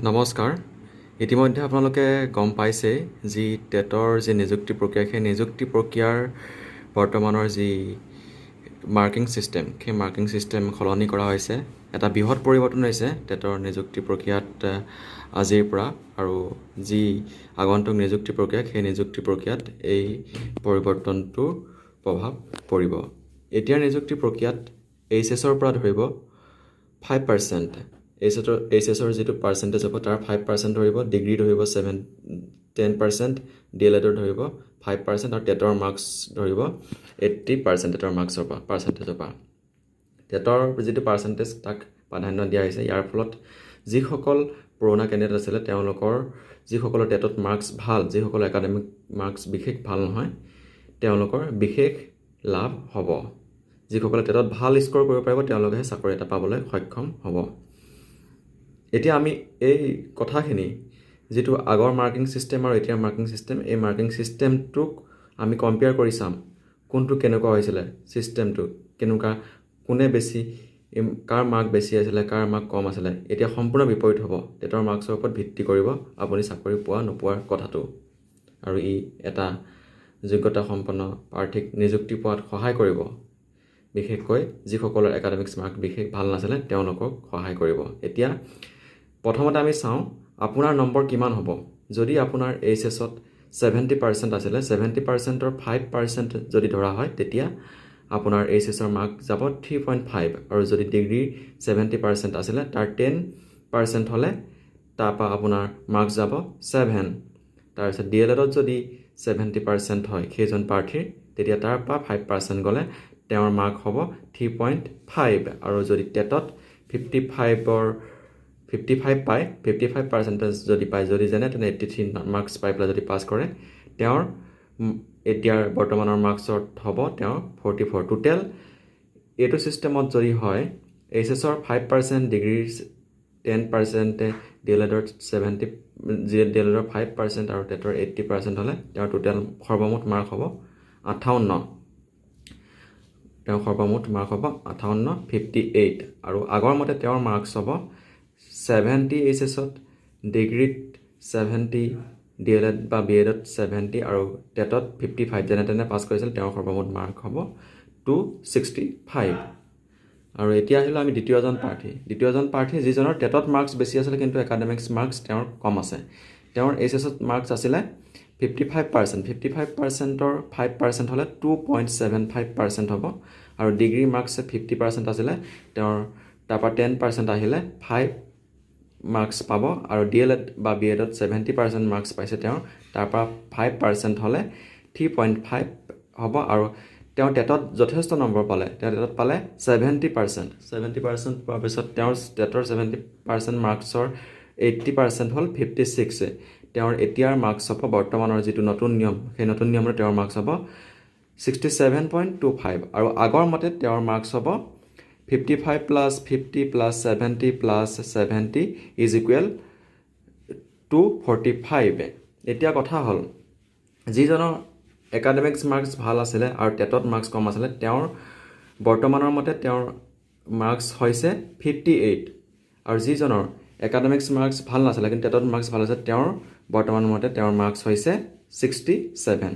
নমস্কাৰ। ইতিমধ্যে আপোনালোকে গম পাইছে যি টেটৰ যি নিযুক্তি প্ৰক্ৰিয়া সেই নিযুক্তি প্ৰক্ৰিয়াৰ বৰ্তমানৰ যি মাৰ্কিং ছিষ্টেম সেই মাৰ্কিং ছিষ্টেম সলনি কৰা হৈছে। এটা বৃহৎ পৰিৱৰ্তন হৈছে টেটৰ নিযুক্তি প্ৰক্ৰিয়াত আজিৰ পৰা, আৰু যি আগন্তুক নিযুক্তি প্ৰক্ৰিয়া সেই নিযুক্তি প্ৰক্ৰিয়াত এই পৰিৱৰ্তনটোৰ প্ৰভাৱ পৰিব। এতিয়াৰ নিযুক্তি প্ৰক্ৰিয়াত HSৰ পৰা ধৰিব 5%, HSৰ যিটো পাৰ্চেণ্টেজ হ'ব তাৰ 5% ধৰিব, ডিগ্ৰী ধৰিব 10%, DLEডৰ ধৰিব 5%, আৰু টেটৰ মাৰ্কছ ধৰিব 80% টেটৰ মাৰ্কছৰ পৰা পাৰ্চেণ্টেজৰ পৰা। টেটৰ যিটো পাৰ্চেণ্টেজ তাক প্ৰাধান্য দিয়া হৈছে। ইয়াৰ ফলত যিসকল পুৰণা কেণ্ডিডেট আছিলে তেওঁলোকৰ যিসকলৰ টেটত মাৰ্কছ ভাল, যিসকলৰ একাডেমিক মাৰ্কছ বিশেষ ভাল নহয়, তেওঁলোকৰ বিশেষ লাভ হ'ব। যিসকলে টেটত ভাল স্ক'ৰ কৰিব পাৰিব তেওঁলোকেহে চাকৰি এটা পাবলৈ সক্ষম হ'ব। এতিয়া আমি এই কথাখিনি যিটো আগৰ মাৰ্কিং ছিষ্টেম আৰু এতিয়াৰ মাৰ্কিং ছিষ্টেম, এই মাৰ্কিং ছিষ্টেমটোক আমি কম্পেয়াৰ কৰি চাম। কোনটো কেনেকুৱা হৈছিলে, ছিষ্টেমটো কেনেকুৱা, কোনে বেছি, কাৰ মাৰ্ক বেছি আছিলে, কাৰ মাৰ্ক কম আছিলে। এতিয়া সম্পূৰ্ণ বিপৰীত হ'ব। টেটৰ মাৰ্কছৰ ওপৰত ভিত্তি কৰিব আপুনি চাকৰি পোৱা নোপোৱাৰ কথাটো, আৰু ই এটা যোগ্যতা সম্পন্ন প্ৰাৰ্থীক নিযুক্তি পোৱাত সহায় কৰিব। বিশেষকৈ যিসকলৰ একাডেমিক্স মাৰ্ক বিশেষ ভাল নাছিলে তেওঁলোকক সহায় কৰিব। এতিয়া প্ৰথমতে আমি চাওঁ আপোনাৰ নম্বৰ কিমান হ'ব। যদি আপোনাৰ HSত 70% আছিলে, 70%ৰ 5% যদি ধৰা হয় তেতিয়া আপোনাৰ HSৰ মাৰ্ক যাব 3.5, আৰু যদি ডিগ্ৰী 70% আছিলে তাৰ 10% হ'লে তাৰপৰা আপোনাৰ মাৰ্ক যাব 7। তাৰপিছত DLEডত যদি 70% হয় সেইজন প্ৰাৰ্থীৰ, তেতিয়া তাৰ পৰা 5% গ'লে তেওঁৰ মাৰ্ক হ'ব 3.5, আৰু যদি টেটত 55 পায়, 55% যদি পায়, যদি যেনে তেনে 83 মাৰ্কছ পাই পেলাই যদি পাছ কৰে, তেওঁৰ এতিয়াৰ বৰ্তমানৰ মাৰ্কছত হ'ব তেওঁৰ 44। টোটেল এইটো ছিষ্টেমত যদি হয় HSৰ 5%, ডিগ্ৰীৰ 10%, DLEডৰ 5% আৰু টেটৰ 80% হ'লে তেওঁৰ টোটেল সৰ্বমুঠ মাৰ্ক হ'ব 58। তেওঁৰ সৰ্বমুঠ মাৰ্ক হ'ব 58, 58, আৰু আগৰ মতে তেওঁৰ মাৰ্কছ হ'ব 70 HSত, ডিগ্ৰীত 70, DLEড বা BEডত 70, আৰু টেটত 55, যেনে তেনে পাছ কৰিছিল, তেওঁৰ সৰ্বমুঠ মাৰ্ক হ'ব 265। আৰু এতিয়া আহিলোঁ আমি দ্বিতীয়জন প্ৰাৰ্থী যিজনৰ টেটত মাৰ্কছ বেছি আছিলে কিন্তু একাডেমিক্স মাৰ্কছ তেওঁৰ কম আছে। তেওঁৰ HSত মাৰ্কছ আছিলে 55%, 55%ৰ 5% হ'লে 2.75% হ'ব, আৰু ডিগ্ৰী মাৰ্কছ 50% আছিলে, তেওঁৰ তাৰপৰা 10% আহিলে 5 মাৰ্কছ পাব, আৰু DLEড বা BEডত 70% মাৰ্কছ পাইছে তেওঁৰ, তাৰপৰা 5% হ'লে 3.5 হ'ব, আৰু তেওঁ টেটত যথেষ্ট নম্বৰ পালে। তেওঁ টেটত পালে 70%। 70% পোৱাৰ পিছত তেওঁৰ টেটৰ 70% মাৰ্কছৰ 80% হ'ল 56। তেওঁৰ এতিয়াৰ মাৰ্কছ হ'ব বৰ্তমানৰ যিটো নতুন নিয়ম, সেই নতুন নিয়মত তেওঁৰ মাৰ্কছ হ'ব 67.25, আৰু আগৰ মতে তেওঁৰ মাৰ্কছ হ'ব 55 + 50 + 70 + 70 = 245। এতিয়া কথা হ'ল যিজনৰ একাডেমিক্স মাৰ্কছ ভাল আছিলে আৰু টেটত মাৰ্কছ কম আছিলে, তেওঁৰ বৰ্তমানৰ মতে তেওঁৰ মাৰ্কছ হৈছে 58, আৰু যিজনৰ একাডেমিক্স মাৰ্কছ ভাল নাছিলে কিন্তু টেটত মাৰ্কছ ভাল আছে, তেওঁৰ বৰ্তমানৰ মতে তেওঁৰ মাৰ্কছ হৈছে 67।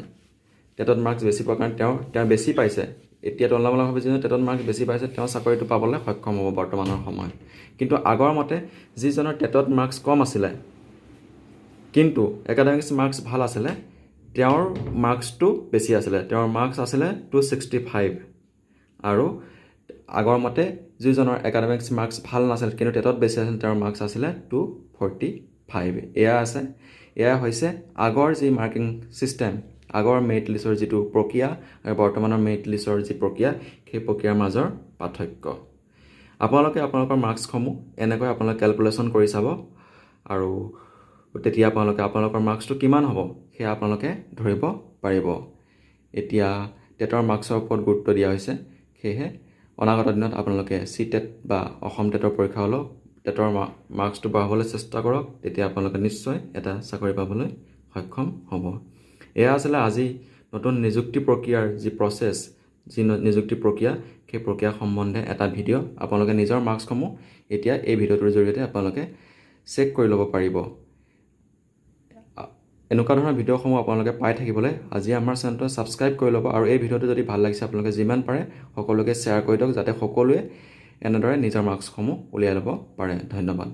টেটত মাৰ্কছ বেছি পোৱাৰ কাৰণে তেওঁ বেছি পাইছে। এতিয়া তুলনামূলকভাৱে যিজনে টেটত মাৰ্কছ বেছি পাইছে তেওঁ চাকৰিটো পাবলৈ সক্ষম হ'ব বৰ্তমানৰ সময়ত। কিন্তু আগৰ মতে যিজনৰ টেটত মাৰ্কছ কম আছিলে কিন্তু একাডেমিক্স মাৰ্কছ ভাল আছিলে, তেওঁৰ মাৰ্কছটো বেছি আছিলে। তেওঁৰ মাৰ্কছ আছিলে 265, আৰু আগৰ মতে যিজনৰ একাডেমিক্স মাৰ্কছ ভাল নাছিল কিন্তু টেটত বেছি আছিল, তেওঁৰ মাৰ্কছ আছিলে 245। এয়া হৈছে আগৰ যি মাৰ্কিং ছিষ্টেম, আগৰ মেৰিট লিষ্টৰ যিটো প্ৰক্ৰিয়া আৰু বৰ্তমানৰ মেৰিট লিষ্টৰ যি প্ৰক্ৰিয়া, সেই প্ৰক্ৰিয়াৰ মাজৰ পাৰ্থক্য। আপোনালোকে আপোনালোকৰ মাৰ্কছসমূহ এনেকৈ আপোনালোকে কেলকুলেশ্যন কৰি চাব, আৰু তেতিয়া আপোনালোকৰ মাৰ্কছটো কিমান হ'ব সেয়া আপোনালোকে ধৰিব পাৰিব। এতিয়া টেটৰ মাৰ্কছৰ ওপৰত গুৰুত্ব দিয়া হৈছে, সেয়েহে অনাগত দিনত আপোনালোকে CTET বা অসম টেটৰ পৰীক্ষা হ'লেও টেটৰ মাৰ্কছটো বঢ়াবলৈ চেষ্টা কৰক, তেতিয়া আপোনালোকে নিশ্চয় এটা চাকৰি পাবলৈ সক্ষম হ'ব। এয়া আছিলে আজি নতুন নিযুক্তি প্ৰক্ৰিয়াৰ যি প্ৰচেছ, যি নিযুক্তি প্ৰক্ৰিয়া, সেই প্ৰক্ৰিয়া সম্বন্ধে এটা ভিডিঅ'। আপোনালোকে নিজৰ মাৰ্কছসমূহ এতিয়া এই ভিডিঅ'টোৰ জৰিয়তে আপোনালোকে চেক কৰি ল'ব পাৰিব। এনেকুৱা ধৰণৰ ভিডিঅ'সমূহ আপোনালোকে পাই থাকিবলৈ আজি আমাৰ চেনেলটো ছাবস্ক্ৰাইব কৰি ল'ব আৰু এই ভিডিঅ'টো যদি ভাল লাগিছে আপোনালোকে যিমান পাৰে সকলোকে শ্বেয়াৰ কৰি দিয়ক যাতে সকলোৱে এনেদৰে নিজৰ মাৰ্কছসমূহ উলিয়াই ল'ব পাৰে। ধন্যবাদ।